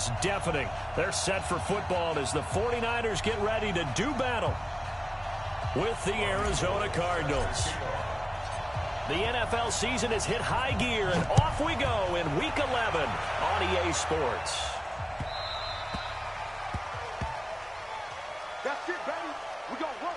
was deafening. They're set for football as the 49ers get ready to do battle with the Arizona Cardinals. The NFL season has hit high gear, and off we go in Week 11 on EA Sports. That's it, baby. We gonna work.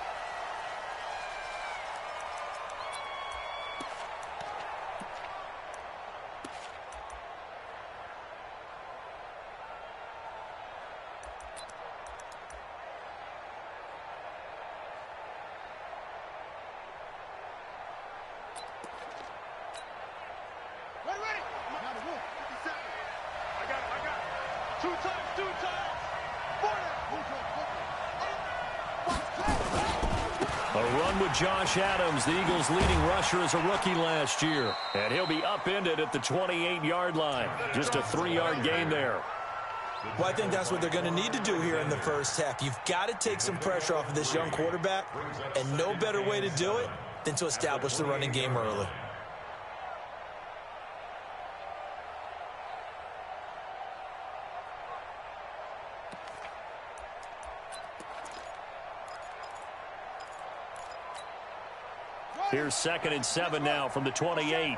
Ready. I got it. Two times. A run with Josh Adams, the Eagles' leading rusher as a rookie last year. And he'll be upended at the 28-yard line. Just a 3-yard gain there. Well, I think that's what they're going to need to do here in the first half. You've got to take some pressure off of this young quarterback, and no better way to do it than to establish the running game early. Here's 2nd and 7 now from the 28. Here we go.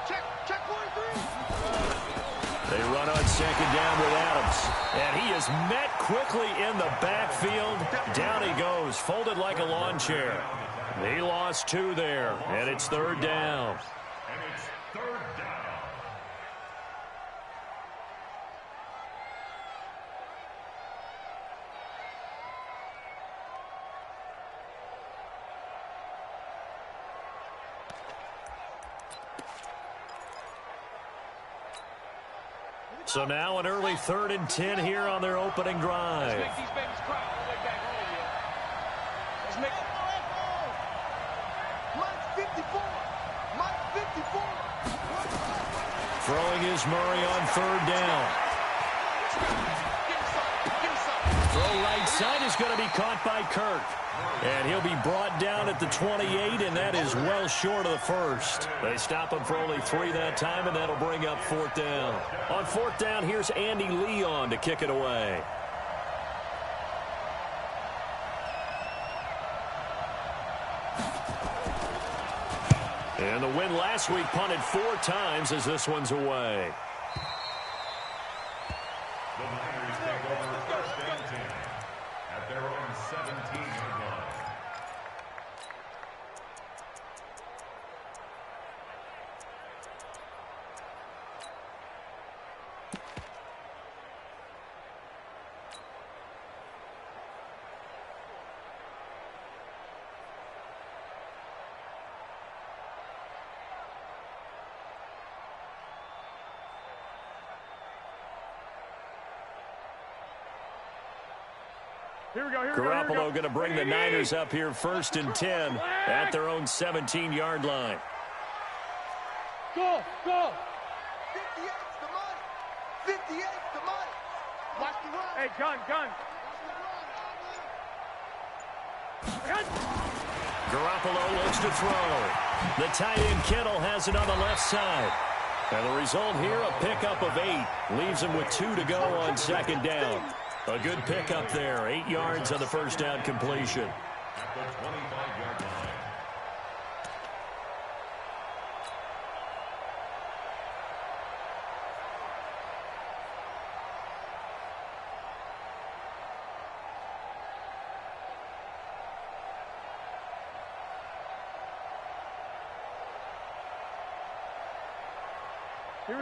Check 1-3. They run on 2nd down with Adams. And he is met quickly in the backfield. Down he goes, folded like a lawn chair. He lost 2 there, and it's 3rd down. So now an early 3rd and 10 here on their opening drive. Let's make these babies cry on the way back home, yeah. Let's make it. Mike 54. Throwing is Murray on 3rd down. Throw right side is going to be caught by Kirk. And he'll be brought down at the 28, and that is well short of the first. They stop him for only 3 that time, and that'll bring up 4th down. On 4th down, here's Andy Leon to kick it away. And the win last week punted 4 times as this one's away. The Niners take over 1st and 10 at their own 17-yard line. Garoppolo going to bring the Niners up here 1st and 10 at their own 17-yard line. Go. 58's the money. 58's the money. Watch the run. Hey, gun. Garoppolo looks to throw. The tight end Kittle has it on the left side. And the result here, a pickup of 8. Leaves him with 2 to go on 2nd down. A good pickup there. 8 yards on the 1st down completion. At the 25-yard line.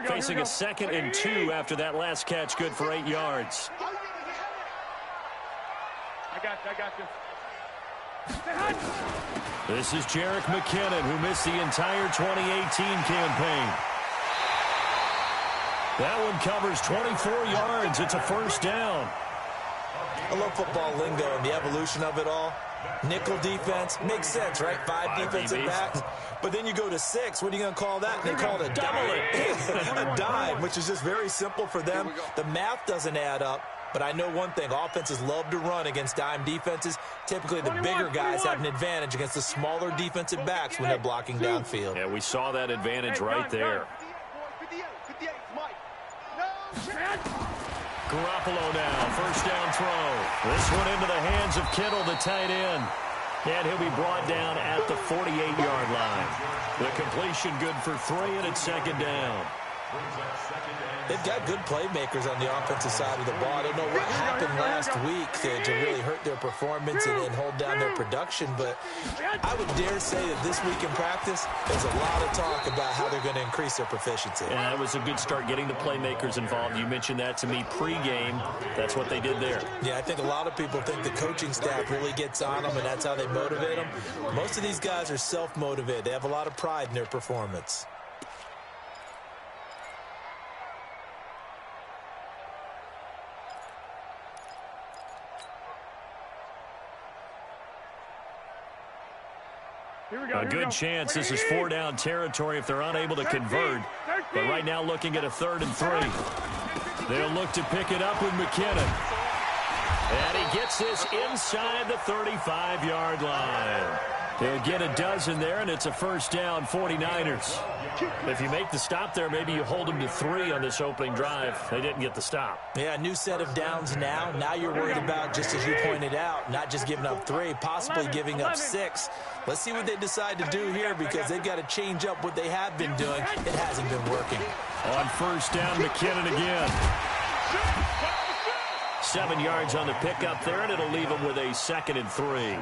Facing a 2nd and 2 after that last catch, good for 8 yards. I got you. This is Jerick McKinnon, who missed the entire 2018 campaign. That one covers 24 yards. It's a 1st down. I love football lingo and the evolution of it all. Nickel defense makes sense, right? 5 defensive backs. But then you go to 6. What are you going to call that? And they call it a dive. A dive, which is just very simple for them. The math doesn't add up. But I know one thing, offenses love to run against dime defenses. Typically, the bigger guys have an advantage against the smaller defensive backs when they're blocking downfield. Yeah, we saw that advantage right there. 58, Mike. No chance. Garoppolo now, first down throw. This one into the hands of Kittle, the tight end. And he'll be brought down at the 48-yard line. The completion good for 3, and it's second down. They've got good playmakers on the offensive side of the ball. I don't know what happened last week to really hurt their performance and hold down their production, but I would dare say that this week in practice, there's a lot of talk about how they're going to increase their proficiency. And that was a good start, getting the playmakers involved. You mentioned that to me pregame. That's what they did there. Yeah, I think a lot of people think the coaching staff really gets on them, and that's how they motivate them. Most of these guys are self-motivated. They have a lot of pride in their performance. A good chance this is 4-down territory if they're unable to convert. But right now looking at a 3rd and 3. They'll look to pick it up with McKinnon. And he gets this inside the 35-yard line. He'll get a dozen there, and it's a first down, 49ers. If you make the stop there, maybe you hold them to 3 on this opening drive. They didn't get the stop. Yeah, new set of downs now. Now you're worried about, just as you pointed out, not just giving up 3, possibly giving up 6. Let's see what they decide to do here, because they've got to change up what they have been doing. It hasn't been working. On first down, McKinnon again. 7 yards on the pickup there, and it'll leave them with a 2nd and 3.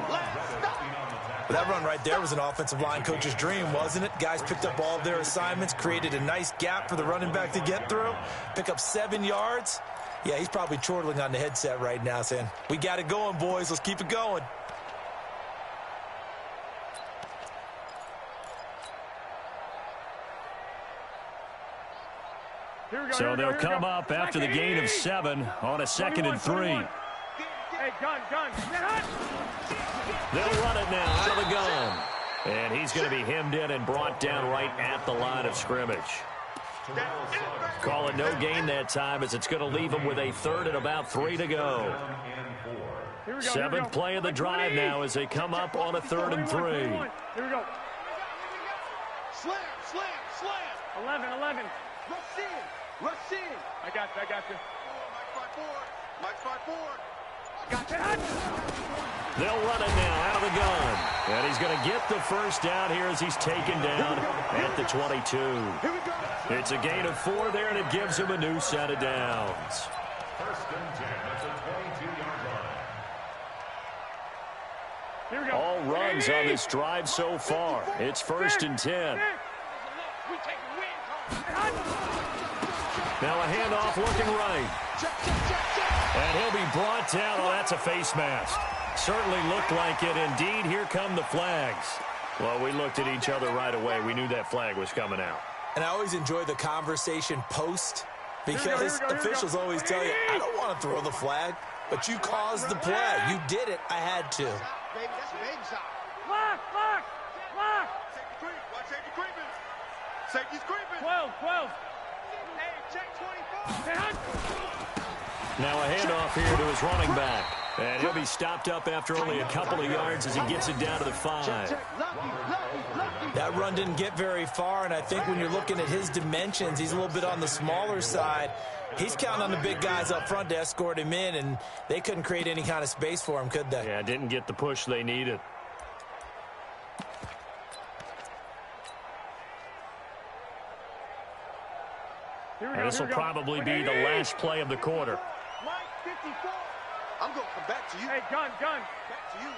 That run right there was an offensive line coach's dream, wasn't it? Guys picked up all of their assignments, created a nice gap for the running back to get through, pick up 7 yards. Yeah, he's probably chortling on the headset right now saying, we got it going, boys. Let's keep it going. So they'll come up after the gain of 7 on a 2nd and 3. Hey, gun. They'll run it now out of the gun. And he's going to be hemmed in and brought down right at the line of scrimmage. Call it no gain that time, as it's going to leave him with a 3rd and about 3 to go. 7th play of the drive now as they come up on a 3rd and 3. Here we go. Slam. 11. Rush in. I got you. Mike's 5-4. Got that. They'll run it now out of the gun. And he's going to get the first down here as he's taken down at the 22. It's a gain of 4 there, and it gives him a new set of downs. First and 10 at the 22-yard line. All runs on this drive so far. It's 1st and 10. Now a handoff looking right. And he'll be brought down. Oh, that's a face mask. Certainly looked like it. Indeed, here come the flags. Well, we looked at each other right away. We knew that flag was coming out. And I always enjoy the conversation post, because officials always tell you, I don't want to throw the flag, but you caused the play. You did it. I had to. Baby, that's a baby shot. Lock. Safety creeping. Safety's creeping. 12. Hey, check 24. Now a handoff here to his running back. And he'll be stopped up after only a couple of yards as he gets it down to the 5. That run didn't get very far, and I think when you're looking at his dimensions, he's a little bit on the smaller side. He's counting on the big guys up front to escort him in, and they couldn't create any kind of space for him, could they? Yeah, didn't get the push they needed. And this will probably be the last play of the quarter. Mike, 54. I'm going to come back to you. Hey, gun. Back to you.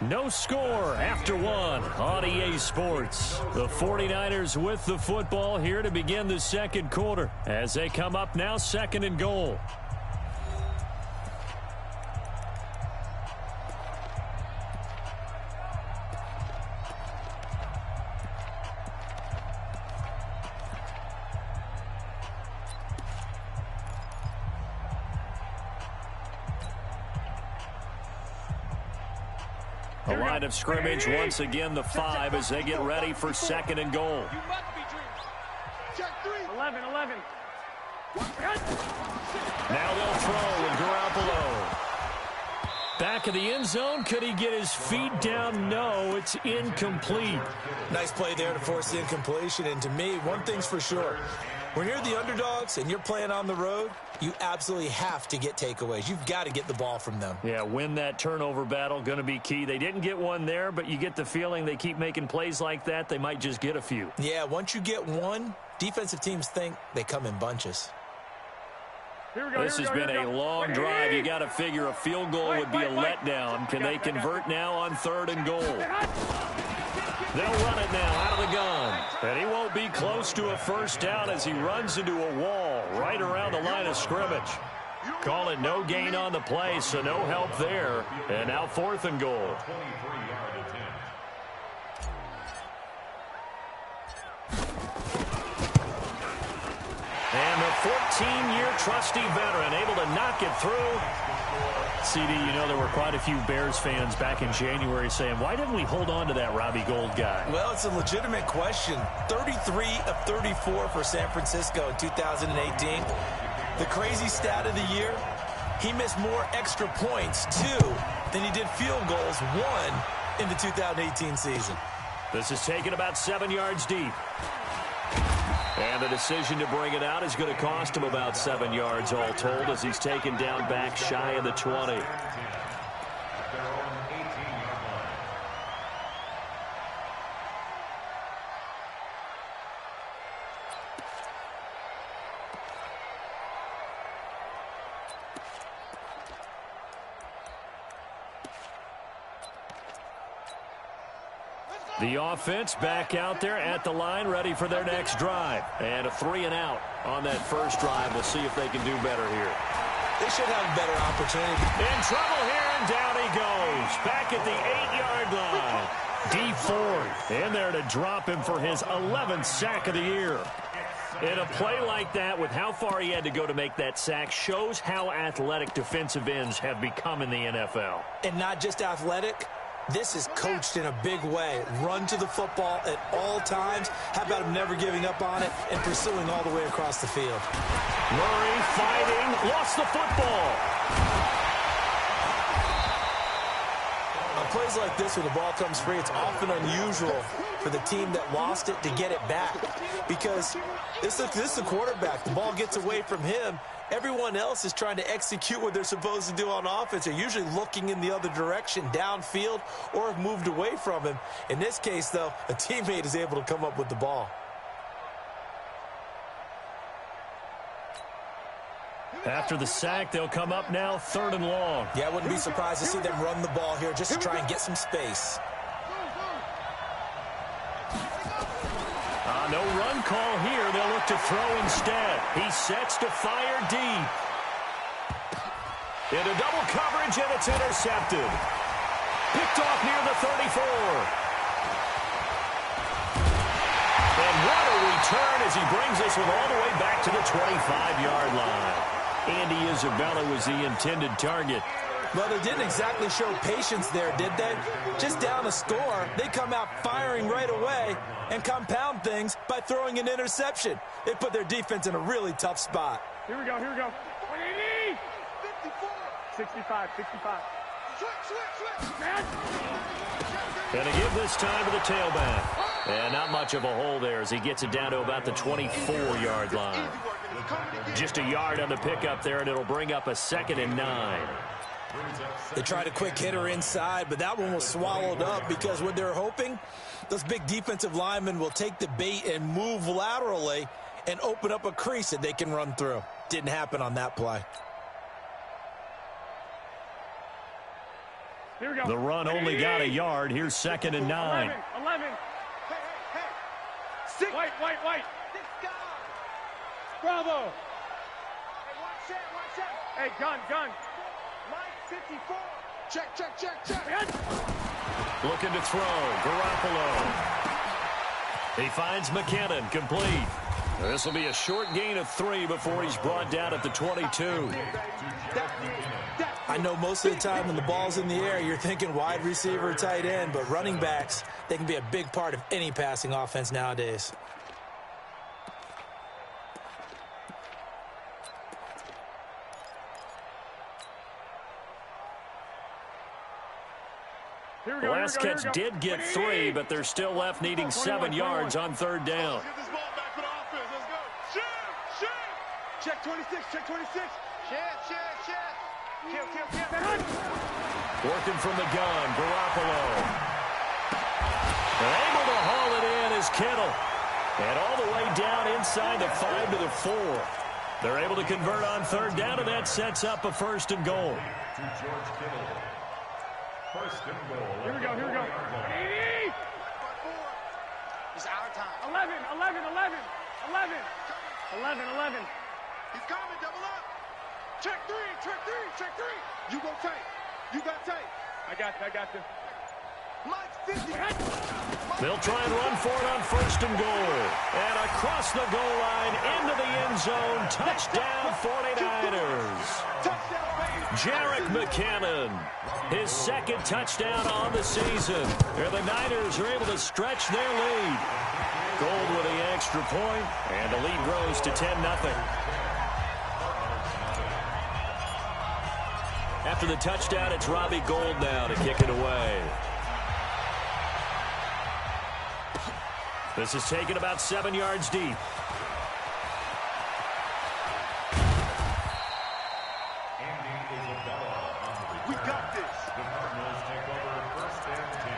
No score after 1 on EA Sports. The 49ers with the football here to begin the second quarter as they come up now 2nd and goal. The line of scrimmage once again the 5 as they get ready for 2nd and goal. You must be dreaming. Check 3. 11. Now they'll throw with Garoppolo. Back of the end zone. Could he get his feet down? No, it's incomplete. Nice play there to force the incompletion. And to me, one thing's for sure. When you're the underdogs and you're playing on the road, you absolutely have to get takeaways. You've got to get the ball from them. Yeah, win that turnover battle, going to be key. They didn't get one there, but you get the feeling they keep making plays like that, they might just get a few. Yeah, once you get one, defensive teams think they come in bunches. This has been a long drive. You got to figure a field goal would be a letdown. Can they convert now on 3rd and goal? They'll run it now out of the gun. And he won't be close to a first down as he runs into a wall right around the line of scrimmage. Call it no gain on the play, so no help there. And now 4th and goal. And the 14-year trusty veteran able to knock it through. CD, you know there were quite a few Bears fans back in January saying, why didn't we hold on to that Robbie Gould guy? Well, it's a legitimate question. 33 of 34 for San Francisco in 2018. The crazy stat of the year, he missed more extra points, 2, than he did field goals, 1, in the 2018 season. This is taken about 7 yards deep. And the decision to bring it out is going to cost him about 7 yards all told as he's taken down back shy of the 20. The offense back out there at the line, ready for their next drive. And a 3-and-out on that first drive. We'll see if they can do better here. They should have a better opportunity. In trouble here, and down he goes. Back at the 8-yard line. D Ford in there to drop him for his 11th sack of the year. In a play like that, with how far he had to go to make that sack, shows how athletic defensive ends have become in the NFL. And not just athletic. This is coached in a big way. Run to the football at all times. How about him never giving up on it and pursuing all the way across the field? Murray fighting, lost the football. On plays like this where the ball comes free, it's often unusual for the team that lost it to get it back. Because this is the quarterback. The ball gets away from him. Everyone else is trying to execute what they're supposed to do on offense. They're usually looking in the other direction, downfield, or have moved away from him. In this case, though, a teammate is able to come up with the ball. After the sack, they'll come up now 3rd and long. Yeah, I wouldn't be surprised to see them run the ball here just to try and get some space. No run call here. They'll look to throw instead. He sets to fire deep. Into double coverage, and it's intercepted. Picked off near the 34. And what a return as he brings us all the way back to the 25-yard line. Andy Isabella was the intended target. Well, they didn't exactly show patience there, did they? Just down a score, they come out firing right away and compound things by throwing an interception. They put their defense in a really tough spot. Here we go, here we go. 180! 65, 65. And to give this time to the tailback. And not much of a hole there as he gets it down to about the 24-yard line. Just a yard on the pickup there, and it'll bring up a 2nd and 9. They tried a quick hitter inside, but that one was swallowed up because what they're hoping, those big defensive linemen will take the bait and move laterally and open up a crease that they can run through. Didn't happen on that play. Here we go. The run only got a yard. Here's 2nd and 9. 11. Hey. White. Bravo. Hey, gun. Mike 54. Check. Looking to throw. Garoppolo. He finds McKinnon. Complete. This will be a short gain of 3 before he's brought down at the 22. I know most of the time when the ball's in the air, you're thinking wide receiver, tight end, but running backs, they can be a big part of any passing offense nowadays. The last catch did get 3, but they're still left needing 7 yards on 3rd down. Get this ball back for the offense. Let's go. Shoot! Check 26. Check 26. Shit. Kill. Working from the gun, Garoppolo. And able to haul it in is Kittle. And all the way down inside the 5 to the 4. They're able to convert on 3rd down, and that sets up a 1st and goal. To George Kittle. 1st and goal. Here we go. It's our time. 11. He's coming, double up. Check three. You go tight. You got tight. I got you. Mike's 50. They'll try and run for it on 1st and goal. And across the goal line into the end zone. Touchdown 49ers. Jerick McKinnon, his 2nd touchdown on the season. And the Niners are able to stretch their lead. Gold with the extra point, and the lead grows to 10-0. After the touchdown, it's Robbie Gould now to kick it away. This is taken about 7 yards deep. We got this. The Cardinals take over 1st and 10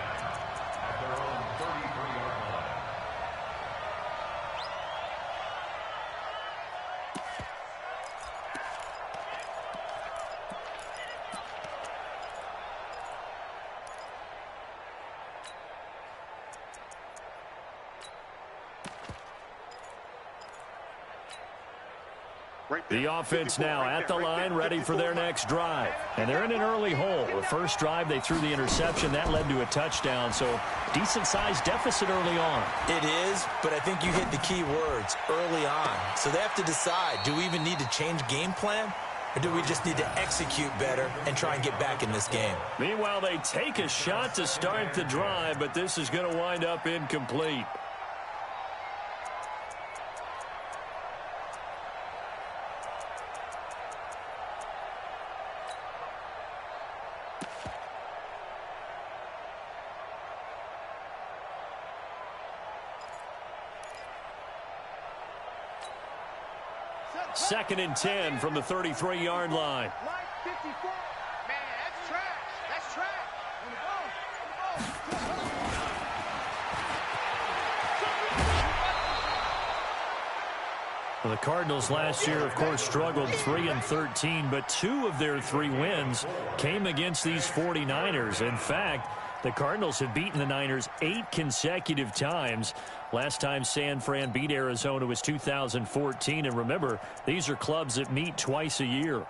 at their own 33-yard line. The offense now at the line, ready for their next drive. And they're in an early hole. The first drive, they threw the interception. That led to a touchdown, so decent-sized deficit early on. It is, but I think you hit the key words, early on. So they have to decide, do we even need to change game plan? Or do we just need to execute better and try and get back in this game? Meanwhile, they take a shot to start the drive, but this is going to wind up incomplete. Second and 10 from the 33-yard line. Line 54. Man, that's trash. Well, the Cardinals last year, of course, struggled 3-13, but 2 of their 3 wins came against these 49ers. In fact, the Cardinals have beaten the Niners 8 consecutive times. Last time San Fran beat Arizona was 2014. And remember, these are clubs that meet twice a year.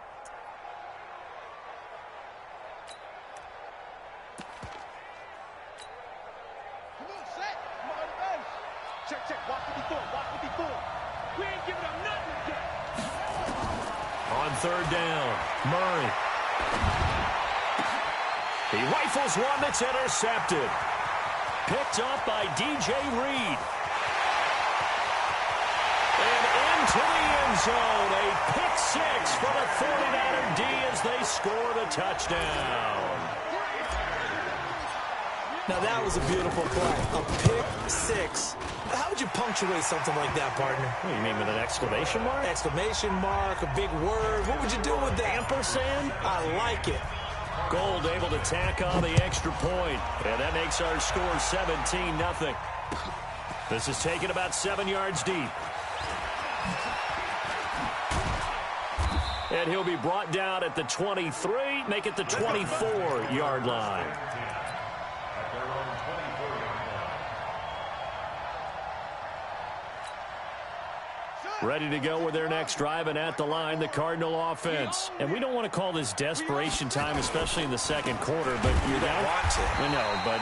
Come on, set. Come on the base. Check. Walk 54. We ain't giving up nothing yet. On 3rd down, Murray. He rifles one that's intercepted. Picked up by DJ Reed. And into the end zone. A pick 6 for the 49er D as they score the touchdown. Now that was a beautiful play. A pick 6. How would you punctuate something like that, partner? What do you mean, with an exclamation mark? Exclamation mark, a big word. What would you do with that? Ampersand? I like it. Gould able to tack on the extra point. And that makes our score 17-0. This is taken about 7 yards deep. And he'll be brought down at the 23, make it the 24-yard line. Ready to go with their next drive, and at the line, the Cardinal offense. And we don't want to call this desperation time, especially in the second quarter, but you're down. I know, but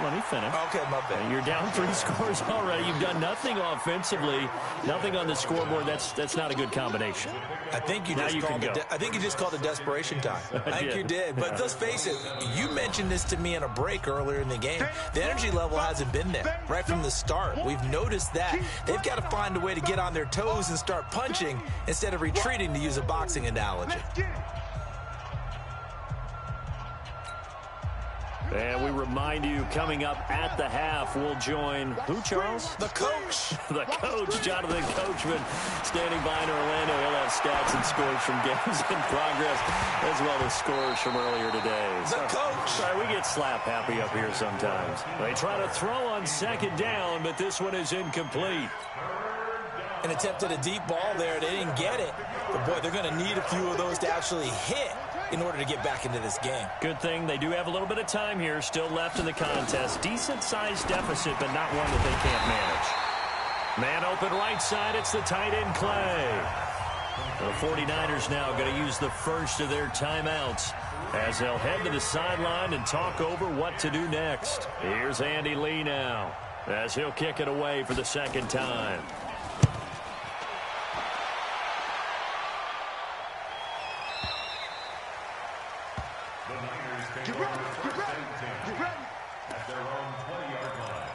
let me finish. Okay, my bad. You're down 3 scores already. You've done nothing offensively, nothing on the scoreboard. That's not a good combination. I think you just called it desperation time. I think you did. But let's face it, you mentioned this to me in a break earlier in the game. The energy level hasn't been there right from the start. We've noticed that. They've got to find a way to get on their toes and start punching instead of retreating, to use a boxing analogy. And we remind you, coming up at the half, we'll join who, Charles? The coach. The coach, Jonathan Coachman, standing by in Orlando. He'll have stats and scores from games in progress, as well as scores from earlier today. The coach. Sorry, we get slap happy up here sometimes. They try to throw on second down, but this one is incomplete. And attempted a deep ball there. They didn't get it. But, boy, they're going to need a few of those to actually hit in order to get back into this game. Good thing they do have a little bit of time here still left in the contest. Decent-sized deficit, but not one that they can't manage. Man open right side. It's the tight end, Clay. The 49ers now going to use the first of their timeouts as they'll head to the sideline and talk over what to do next. Here's Andy Lee now as he'll kick it away for the second time. Get ready, get ready, get ready. At their own 20-yard line.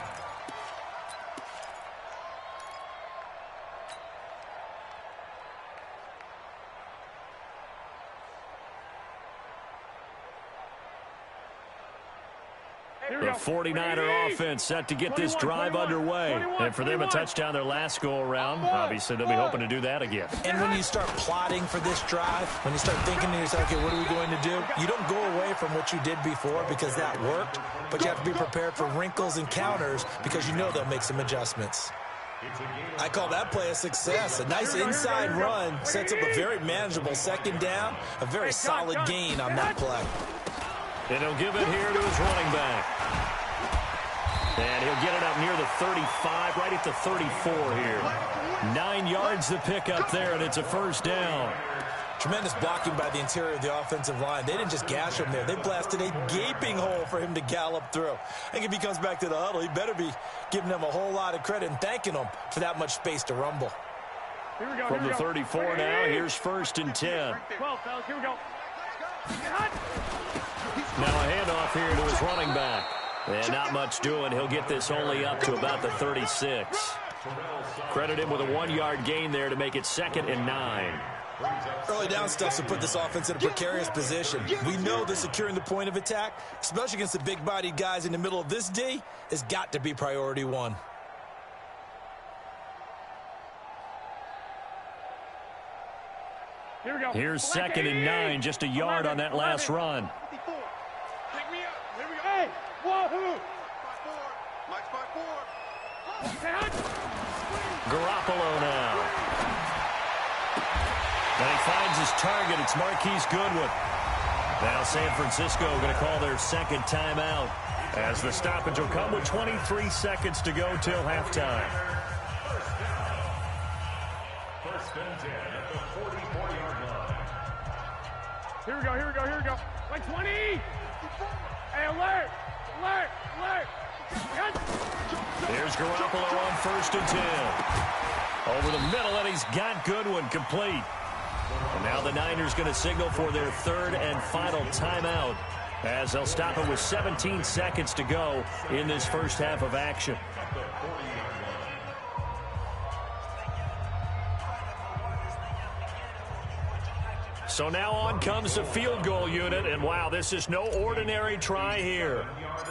The 49er offense set to get this drive underway. And for them, a touchdown their last go-around. Obviously, they'll be hoping to do that again. And when you start plotting for this drive, when you start thinking to yourself, okay, what are we going to do? You don't go away from what you did before because that worked, but you have to be prepared for wrinkles and counters because you know they'll make some adjustments. I call that play a success. A nice inside run sets up a very manageable second down, a very solid gain on that play. And he'll give it here to his running back. And he'll get it up near the 35, right at the 34 here. 9 yards to pick up there, and it's a first down. Tremendous blocking by the interior of the offensive line. They didn't just gash him there. They blasted a gaping hole for him to gallop through. I think if he comes back to the huddle, he better be giving them a whole lot of credit and thanking them for that much space to rumble. Here we go, From the 34 now, here's 1st and 10. 12, fellas, here we go. Now a handoff here to his running back. And not much doing. He'll get this only up to about the 36. Credit him with a 1-yard gain there to make it 2nd and 9. Early down stuff to put this offense in a precarious position. We know that securing the point of attack, especially against the big-bodied guys in the middle of this D, has got to be priority one. Here we go. Here's 2nd and 9, just a yard on that last run. Pick me up. Here we go. Hey, wahoo! Mike's by 4. Garoppolo now. And he finds his target. It's Marquise Goodwin. Now San Francisco going to call their second timeout as the stoppage will come with 23 seconds to go till halftime. First and 10 at the 44-yard line. Here we go, here we go, here we go. Like 20. Hey, alert, alert, alert. Here's Garoppolo on 1st and 10. Over the middle, and he's got Goodwin complete. And now the Niners going to signal for their 3rd and final timeout as they'll stop it with 17 seconds to go in this first half of action. So now on comes the field goal unit, and wow, this is no ordinary try here.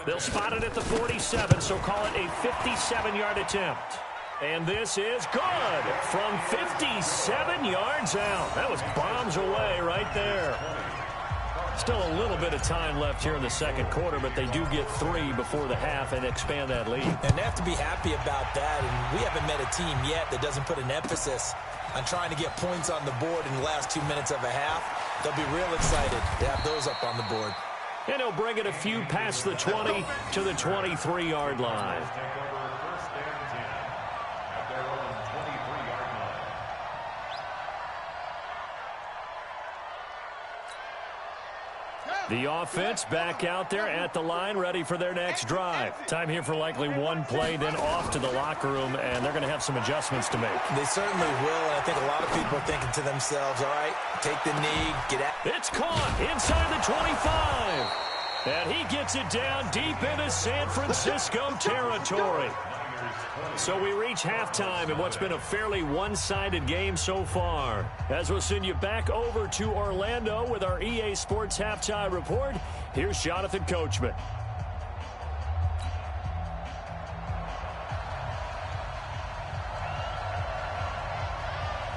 They'll spot it at the 47, so call it a 57-yard attempt. And this is good from 57 yards out. That was bombs away right there. Still a little bit of time left here in the second quarter, but they do get 3 before the half and expand that lead. And they have to be happy about that, and we haven't met a team yet that doesn't put an emphasis on trying to get points on the board in the last 2 minutes of a half. They'll be real excited to have those up on the board. And he'll bring it a few past the 20 to the 23-yard line. The offense back out there at the line, ready for their next drive. Time here for likely one play, then off to the locker room, and they're going to have some adjustments to make. They certainly will, and I think a lot of people are thinking to themselves, all right, take the knee, get out. It's caught inside the 25. And he gets it down deep into San Francisco territory. So we reach halftime in what's been a fairly one-sided game so far. As we'll send you back over to Orlando with our EA Sports Halftime Report, here's Jonathan Coachman.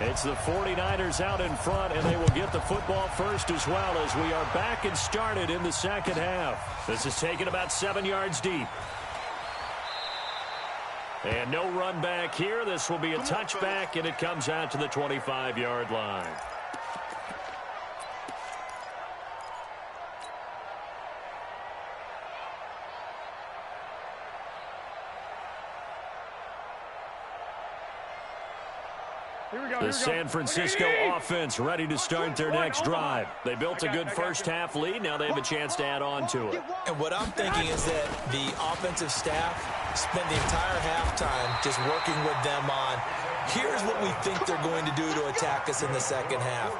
It's the 49ers out in front, and they will get the football first as well as we are back and started in the second half. This is taken about 7 yards deep. And no run back here. This will be a touchback, and it comes out to the 25-yard line. The San Francisco offense ready to start their next drive. They built a good first half lead. Now they have a chance to add on to it. And what I'm thinking is that the offensive staff spent the entire halftime just working with them on, here's what we think they're going to do to attack us in the second half.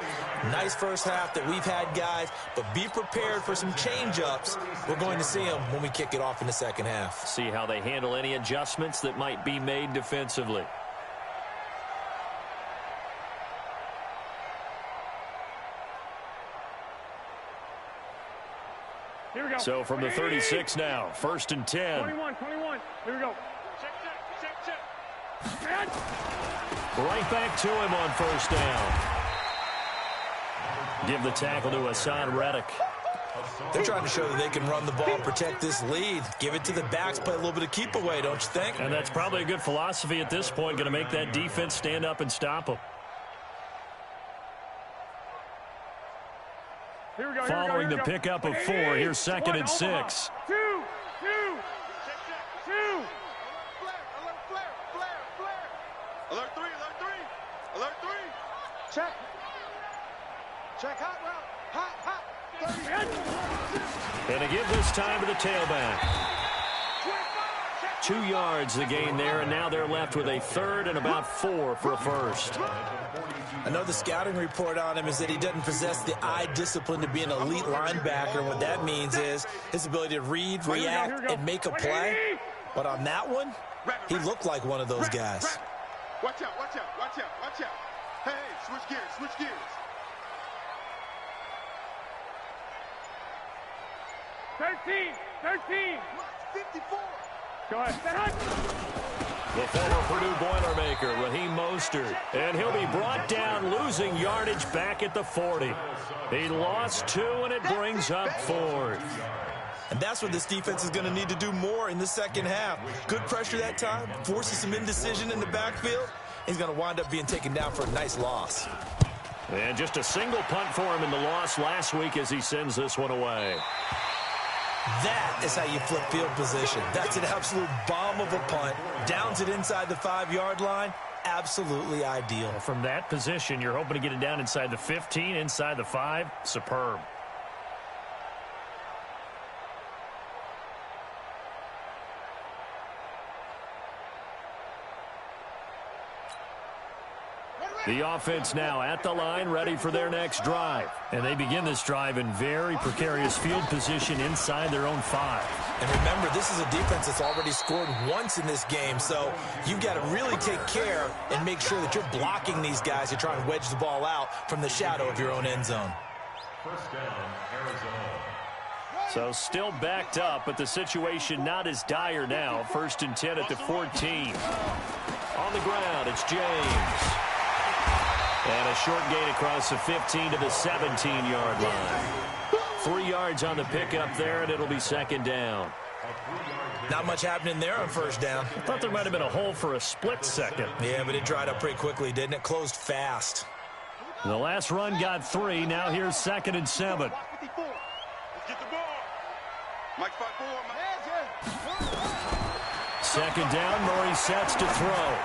Nice first half that we've had, guys, but be prepared for some change-ups. We're going to see them when we kick it off in the second half. See how they handle any adjustments that might be made defensively. Here we go. So from the 36 now, 1st and 10. 21. Here we go. Check. Right back to him on 1st down. Give the tackle to Hassan Reddick. They're trying to show that they can run the ball, protect this lead. Give it to the backs, play a little bit of keep away, don't you think? And that's probably a good philosophy at this point, going to make that defense stand up and stop them. Following the pickup of 4, here's 2nd and 6. Two. Alert 3. Check hot route. And to give this time to the tailback. 2 yards the gain there, and now they're left with a 3rd and about 4 for a first. I know the scouting report on him is that he doesn't possess the eye discipline to be an elite linebacker. And what that means is his ability to read, react, and make a play. But on that one, he looked like one of those guys. Watch out. Hey, switch gears. 13. 54. Go ahead. The former Purdue Boilermaker, Raheem Mostert. And he'll be brought down, losing yardage back at the 40. He lost 2, and it brings up 4th. And that's what this defense is going to need to do more in the second half. Good pressure that time, forces some indecision in the backfield. He's going to wind up being taken down for a nice loss. And just a single punt for him in the loss last week as he sends this one away. That is how you flip field position. That's an absolute bomb of a punt. Downs it inside the 5-yard line. Absolutely ideal. From that position, you're hoping to get it down inside the 15, inside the 5. Superb. The offense now at the line, ready for their next drive. And they begin this drive in very precarious field position inside their own 5. And remember, this is a defense that's already scored once in this game, so you've got to really take care and make sure that you're blocking these guys to try and wedge the ball out from the shadow of your own end zone. First down, Arizona. So still backed up, but the situation not as dire now. 1st and 10 at the 14. On the ground, it's James. And a short gain across the 15 to the 17-yard line. 3 yards on the pickup there, and it'll be 2nd down. Not much happening there on 1st down. I thought there might have been a hole for a split second. Yeah, but it dried up pretty quickly, didn't it? Closed fast. The last run got 3. Now here's 2nd and 7. Let's get the ball. Mike 5-4. 2nd down, Murray sets to throw.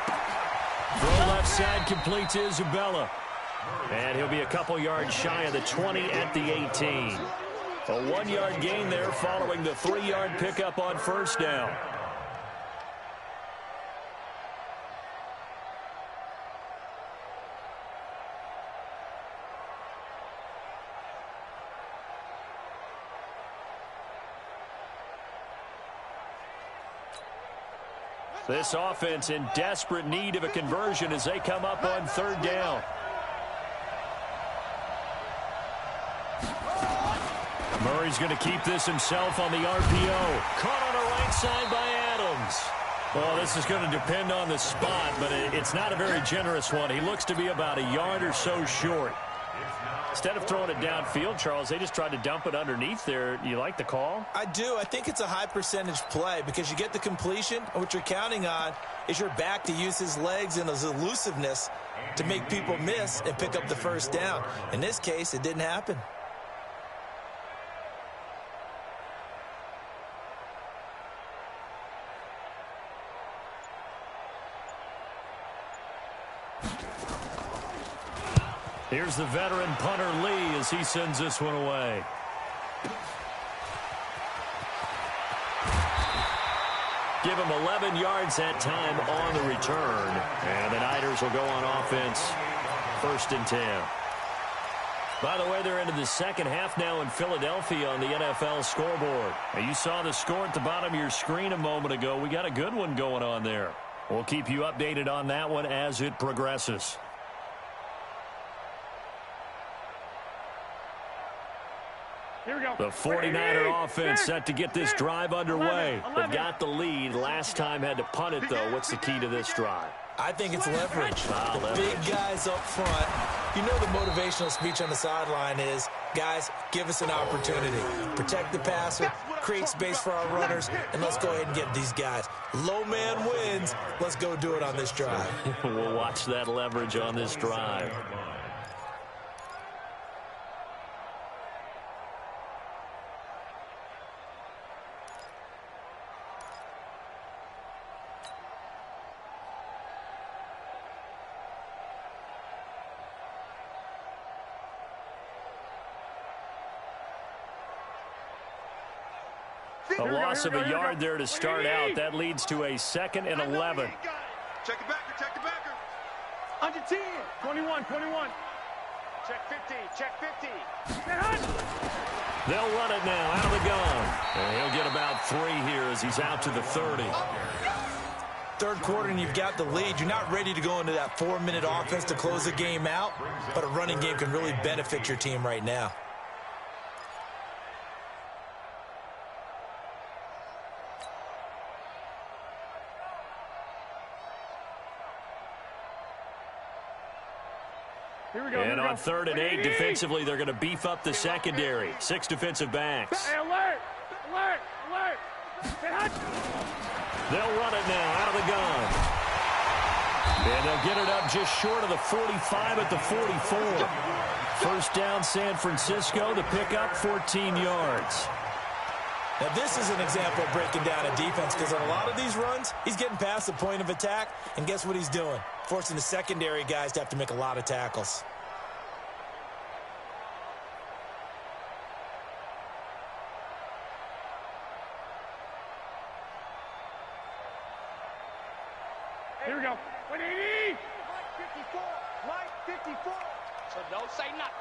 Throw left side, complete to Isabella. And he'll be a couple yards shy of the 20 at the 18. A 1-yard gain there following the 3-yard pickup on 1st down. This offense in desperate need of a conversion as they come up on 3rd down. Murray's going to keep this himself on the RPO. Caught on the right side by Adams. Well, this is going to depend on the spot, but it's not a very generous one. He looks to be about a yard or so short. Instead of throwing it downfield, Charles, they just tried to dump it underneath there. You like the call? I do. I think it's a high percentage play because you get the completion, and what you're counting on is your back to use his legs and his elusiveness to make people miss and pick up the first down. In this case, it didn't happen. Here's the veteran punter Lee as he sends this one away. Give him 11 yards that time on the return. And the Niners will go on offense. 1st and 10. By the way, they're into the second half now in Philadelphia on the NFL scoreboard. Now, you saw the score at the bottom of your screen a moment ago. We got a good one going on there. We'll keep you updated on that one as it progresses. Here we go. The 49er offense set to get this drive underway. 11. They've got the lead. Last time had to punt it, though. What's the key to this drive? I think it's leverage. The big guys up front. You know the motivational speech on the sideline is, guys, give us an opportunity. Protect the passer, create space for our runners, and let's go ahead and get these guys. Low man wins. Let's go do it on this drive. We'll watch that leverage on this drive. A loss of a yard there to start out. That leads to a 2nd and 11. Check the backer, check the backer. Under 10. 21. Check 50, check 50. They'll run it now out of the gun. And he'll get about 3 here as he's out to the 30. Third quarter and you've got the lead. You're not ready to go into that 4-minute offense to close the game out, but a running game can really benefit your team right now. And on 3rd and 8, defensively, they're going to beef up the secondary. 6 defensive backs. Hey, alert! They'll run it now out of the gun. And they'll get it up just short of the 45 at the 44. 1st down, San Francisco. The pickup, 14 yards. Now, this is an example of breaking down a defense because on a lot of these runs, he's getting past the point of attack, and guess what he's doing? Forcing the secondary guys to have to make a lot of tackles. Here we go. 180! Mike 54. So don't say nothing.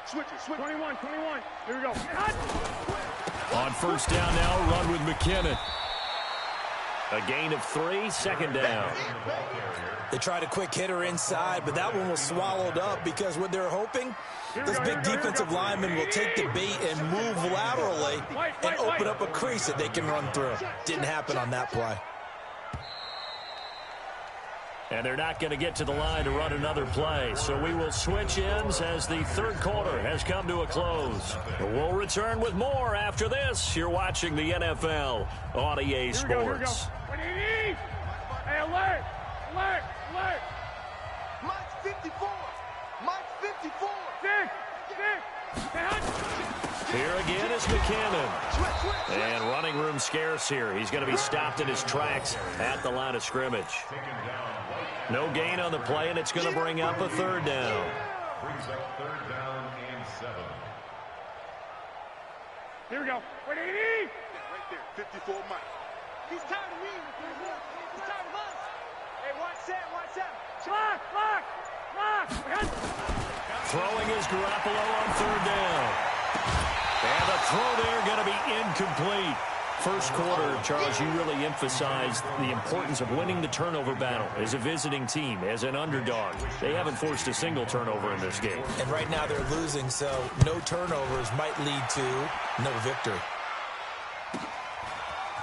Switch. 21. Here we go. On 1st down now, run with McKinnon. A gain of 3, 2nd down. They tried a quick hitter inside, but that one was swallowed up because what they're hoping, those big defensive linemen will take the bait and move laterally and open up a crease that they can run through. Didn't happen on that play. And they're not going to get to the line to run another play. So we will switch ends as the 3rd quarter has come to a close. We'll return with more after this. You're watching the NFL on EA Sports. Hey, alert! Mike's 54. Mike's 54. Here again is McKinnon. And running room scarce here. He's going to be stopped in his tracks at the line of scrimmage. No gain on the play, and it's going to bring up a 3rd down. Brings up 3rd down and 7. Here we go. 180! Right there, 54 Mike. He's tired of me. He's tired of us. Hey, watch that. Lock! Throwing is Garoppolo on 3rd down. And the throw there going to be incomplete. First quarter, Charles, you really emphasized the importance of winning the turnover battle as a visiting team, as an underdog. They haven't forced a single turnover in this game. And right now they're losing, so no turnovers might lead to no victory.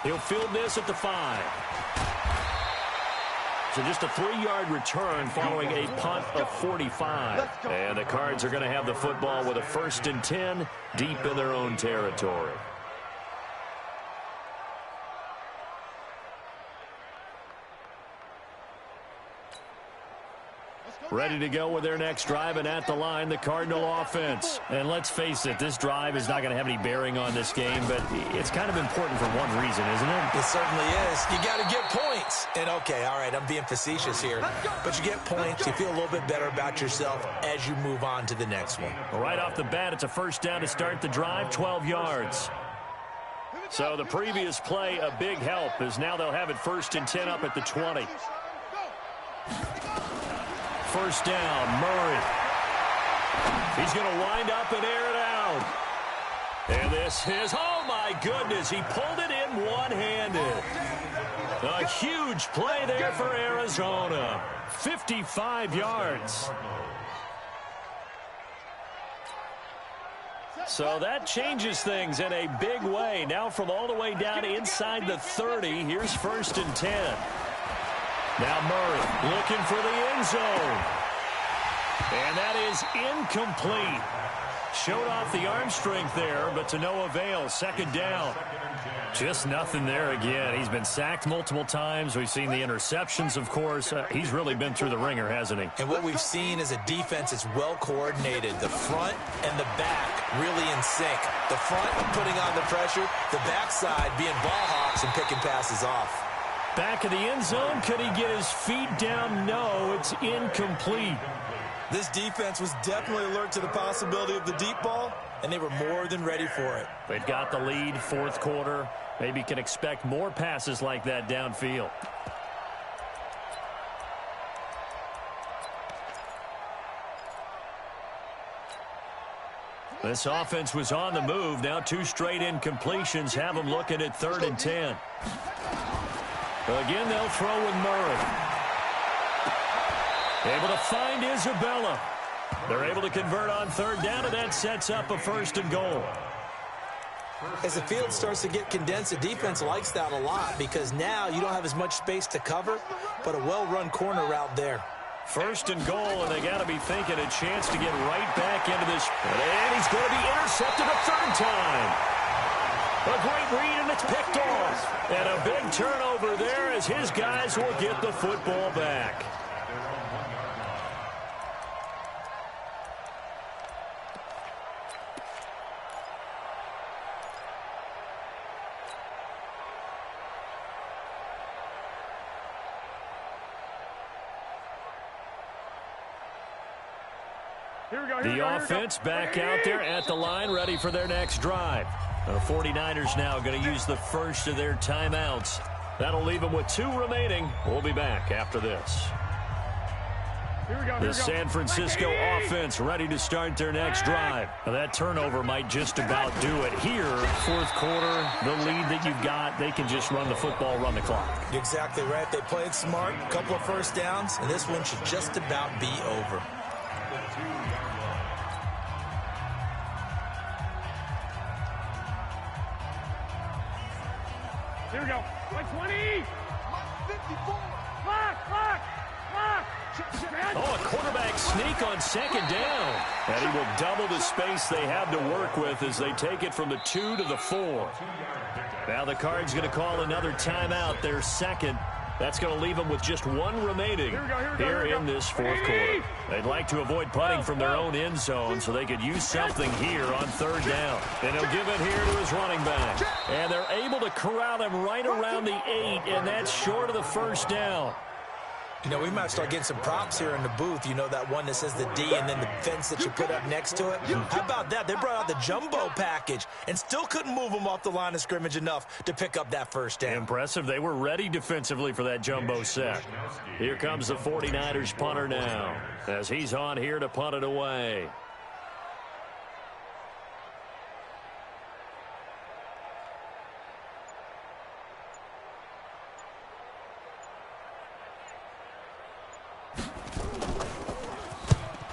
He'll field this at the 5. So just a 3-yard return following a punt of 45. And the Cards are going to have the football with a 1st and 10 deep in their own territory. Ready to go with their next drive, and at the line, the Cardinal offense. And let's face it, this drive is not going to have any bearing on this game, but it's kind of important for one reason, isn't it? It certainly is. You got to get points. And, okay, all right, I'm being facetious here. But you get points, you feel a little bit better about yourself as you move on to the next one. Right off the bat, it's a 1st down to start the drive, 12 yards. So the previous play, a big help, as now they'll have it 1st and 10 up at the 20. 1st down, Murray. He's going to wind up and air it out. And this is, oh my goodness, he pulled it in one-handed. A huge play there for Arizona. 55 yards. So that changes things in a big way. Now from all the way down inside the 30, here's 1st and 10. Now Murray looking for the end zone. And that is incomplete. Showed off the arm strength there, but to no avail. 2nd down. Just nothing there again. He's been sacked multiple times. We've seen the interceptions, of course. He's really been through the ringer, hasn't he? And what we've seen is a defense that's well coordinated. The front and the back really in sync. The front putting on the pressure. The backside being ball hawks and picking passes off. Back of the end zone. Could he get his feet down? No, it's incomplete. This defense was definitely alert to the possibility of the deep ball, and they were more than ready for it. They've got the lead, 4th quarter. Maybe can expect more passes like that downfield. This offense was on the move. Now 2 straight incompletions have them looking at 3rd and 10. Again, they'll throw with Murray. Able to find Isabella. They're able to convert on 3rd down, and that sets up a 1st and goal. As the field starts to get condensed, the defense likes that a lot because now you don't have as much space to cover, but a well-run corner route there. 1st and goal, and they got to be thinking a chance to get right back into this. And he's going to be intercepted a 3rd time. A great read, and it's picked off. And a big turnover there as his guys will get the football back. The offense back out there at the line, ready for their next drive. The 49ers now going to use the first of their timeouts. That'll leave them with 2 remaining. We'll be back after this. The San Francisco offense ready to start their next drive. Now that turnover might just about do it here. 4th quarter, the lead that you've got, they can just run the football, run the clock. Exactly right. They played smart, a couple of 1st downs, and this one should just about be over. Here we go. 120. 54. Lock. Oh, a quarterback sneak on 2nd down. And he will double the space they have to work with as they take it from the 2 to the 4. Now the Cards going to call another timeout, their 2nd. That's going to leave them with just 1 remaining here in this 4th quarter. They'd like to avoid punting from their own end zone so they could use something here on 3rd down. And he'll give it here to his running back. And they're able to corral him right around the 8, and that's short of the 1st down. You know, we might start getting some props here in the booth. You know, that one that says the D and then the fence that you put up next to it? How about that? They brought out the jumbo package and still couldn't move them off the line of scrimmage enough to pick up that 1st down. Impressive. They were ready defensively for that jumbo set. Here comes the 49ers punter now as he's on here to punt it away.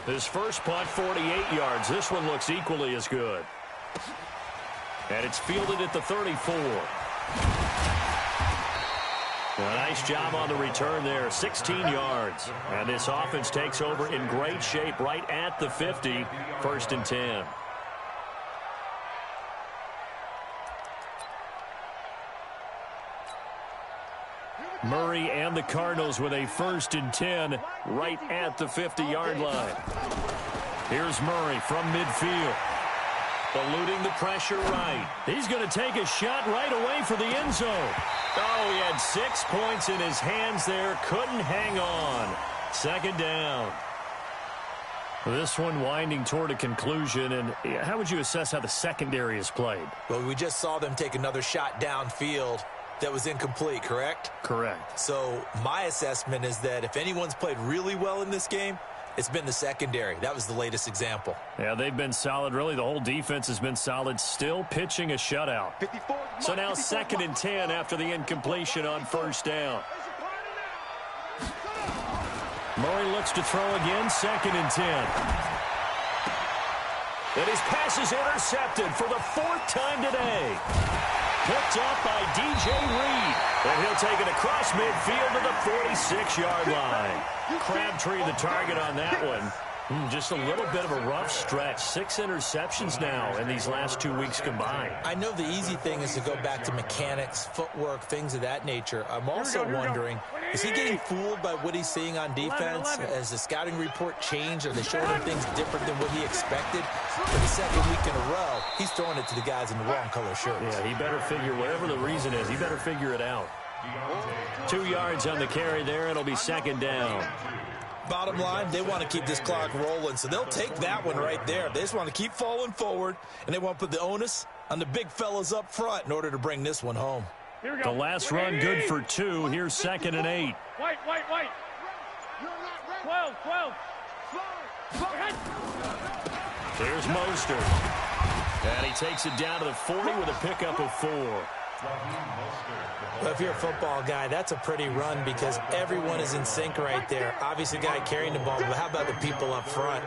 His first punt, 48 yards. This one looks equally as good. And it's fielded at the 34. A nice job on the return there, 16 yards. And this offense takes over in great shape right at the 50, 1st and 10. Murray and the Cardinals with a 1st and 10 right at the 50-yard line. Here's Murray from midfield. Eluding the pressure right. He's going to take a shot right away for the end zone. Oh, he had 6 points in his hands there. Couldn't hang on. 2nd down. This one winding toward a conclusion. And how would you assess how the secondary is played? Well, we just saw them take another shot downfield that was incomplete, correct? Correct. So my assessment is that if anyone's played really well in this game, it's been the secondary. That was the latest example. Yeah, they've been solid. Really, the whole defense has been solid. Still pitching a shutout. So now 2nd and 10 after the incompletion on 1st down. Murray looks to throw again. 2nd and 10. And his pass is intercepted for the 4th time today. Picked off by DJ Reed. And he'll take it across midfield to the 46-yard line. Crabtree the target on that one. Just a little bit of a rough stretch. 6 interceptions now in these last 2 weeks combined. I know the easy thing is to go back to mechanics, footwork, things of that nature. I'm also wondering, is he getting fooled by what he's seeing on defense? Has the scouting report changed? Are they showing him things different than what he expected? For the 2nd week in a row, he's throwing it to the guys in the wrong color shirts. Yeah, he better figure, whatever the reason is, he better figure it out. 2 yards on the carry there. It'll be 2nd down. Bottom line, they want to keep this clock rolling, so they'll take that one right there. They just want to keep falling forward, and they want to put the onus on the big fellas up front in order to bring this one home. The last run good for 2. Here's 2nd and 8. White. 12. Here's Mostert. And he takes it down to the 40 with a pickup of 4. Well, if you're a football guy, that's a pretty run because everyone is in sync right there. Obviously, the guy carrying the ball, but how about the people up front?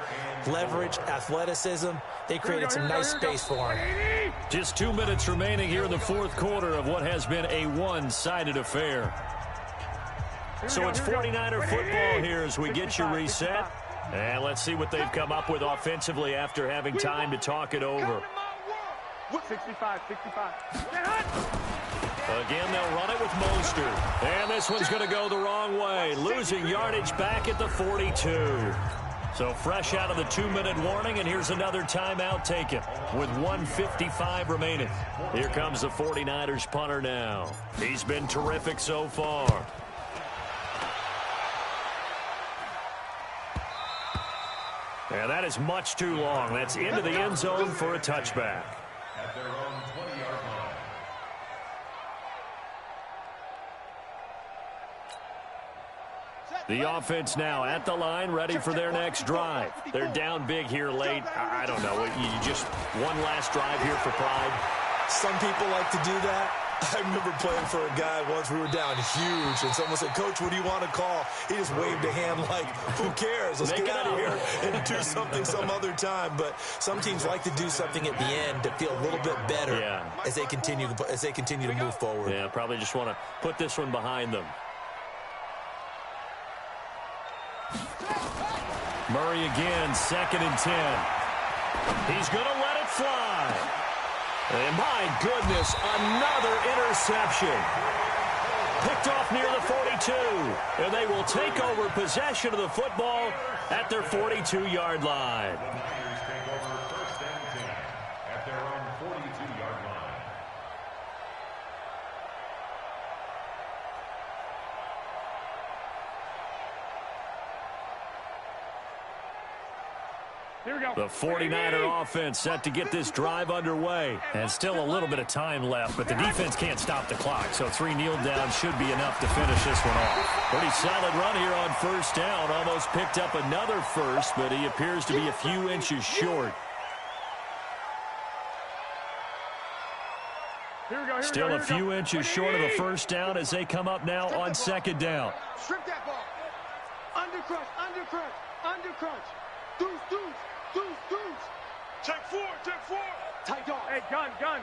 Leverage, athleticism, they created some nice space for him. Just 2 minutes remaining here in the 4th quarter of what has been a one-sided affair. So it's 49er football here as we get you reset. And let's see what they've come up with offensively after having time to talk it over. 65. Again, they'll run it with Mostert. And this one's going to go the wrong way, losing yardage back at the 42. So fresh out of the 2-minute warning, and here's another timeout taken with 1:55 remaining. Here comes the 49ers punter now. He's been terrific so far. And that is much too long. That's into the end zone for a touchback. At their own 20-yard line. The offense now at the line, ready for their next drive. They're down big here late. I don't know. You just one last drive here for pride. Some people like to do that. I remember playing for a guy once. We were down huge, and someone said, "Coach, what do you want to call?" He just waved a hand like, "Who cares? Let's get out of here and do something some other time." But some teams like to do something at the end to feel a little bit better as they continue to move forward. Yeah, probably just want to put this one behind them. Murray again, 2nd and 10. He's going to let it fly. And my goodness, another interception. Picked off near the 42. And they will take over possession of the football at their 42-yard line. Niners take over 1st and 10 at their own 42-yard line. The 49er offense set to get this drive underway. And still a little bit of time left, but the defense can't stop the clock. So 3 kneel downs should be enough to finish this one off. Pretty solid run here on 1st down. Almost picked up another first, but he appears to be a few inches short. Still a few inches short of a 1st down as they come up now on 2nd down. Strip that ball. Under crunch. Deuce. Check four. Tight dog. Hey, gun.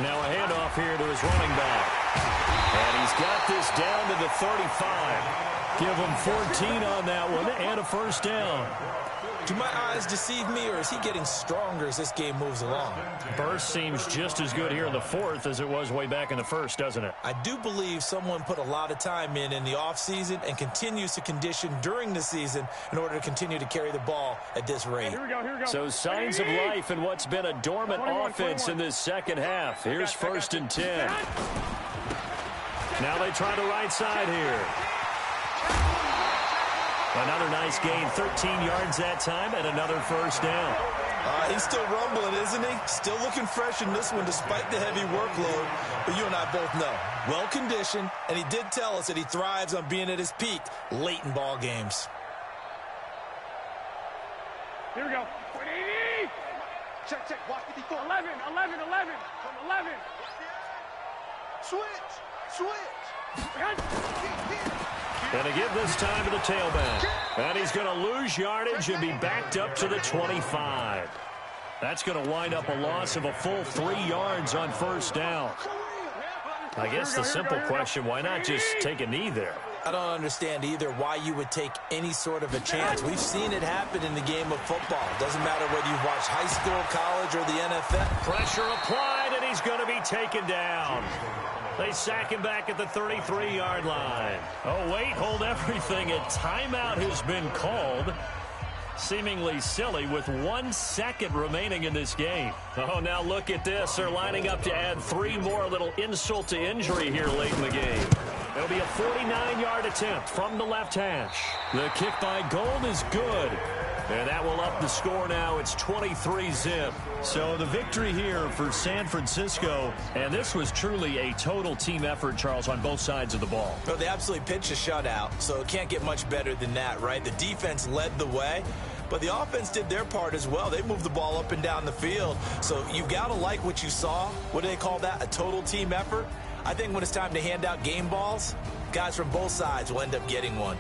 Now a handoff here to his running back. And he's got this down to the 35. Give him 14 on that one and a first down. Do my eyes deceive me, or is he getting stronger as this game moves along? Burst seems just as good here in the fourth as it was way back in the first, doesn't it? I do believe someone put a lot of time in the offseason and continues to condition during the season in order to continue to carry the ball at this rate. Here we go. So signs of life in what's been a dormant offense in this second half. Here's first and 10. Now they try the right side here. Another nice gain, 13 yards that time, and another first down. He's still rumbling, isn't he? Still looking fresh in this one despite the heavy workload. But you and I both know, well-conditioned, and he did tell us that he thrives on being at his peak late in ball games. Here we go. 180. Check. Watch 54. 11. From 11. Switch. And to give this time to the tailback. And he's going to lose yardage and be backed up to the 25. That's going to wind up a loss of a full 3 yards on first down. I guess the simple question, why not just take a knee there? I don't understand either why you would take any sort of a chance. We've seen it happen in the game of football. Doesn't matter whether you've watched high school, college, or the NFL. Pressure applied, and he's going to be taken down. They sack him back at the 33-yard line. Oh, wait, hold everything. A timeout has been called. Seemingly silly with 1 second remaining in this game. Oh, now look at this. They're lining up to add 3 more, a little insult to injury here late in the game. It'll be a 49-yard attempt from the left hash. The kick by Gold is good. And that will up the score now. It's 23-zip. So the victory here for San Francisco. And this was truly a total team effort, Charles, on both sides of the ball. Well, they absolutely pitched a shutout, so it can't get much better than that, right? The defense led the way, but the offense did their part as well. They moved the ball up and down the field. So you've got to like what you saw. What do they call that? A total team effort? I think when it's time to hand out game balls, guys from both sides will end up getting one.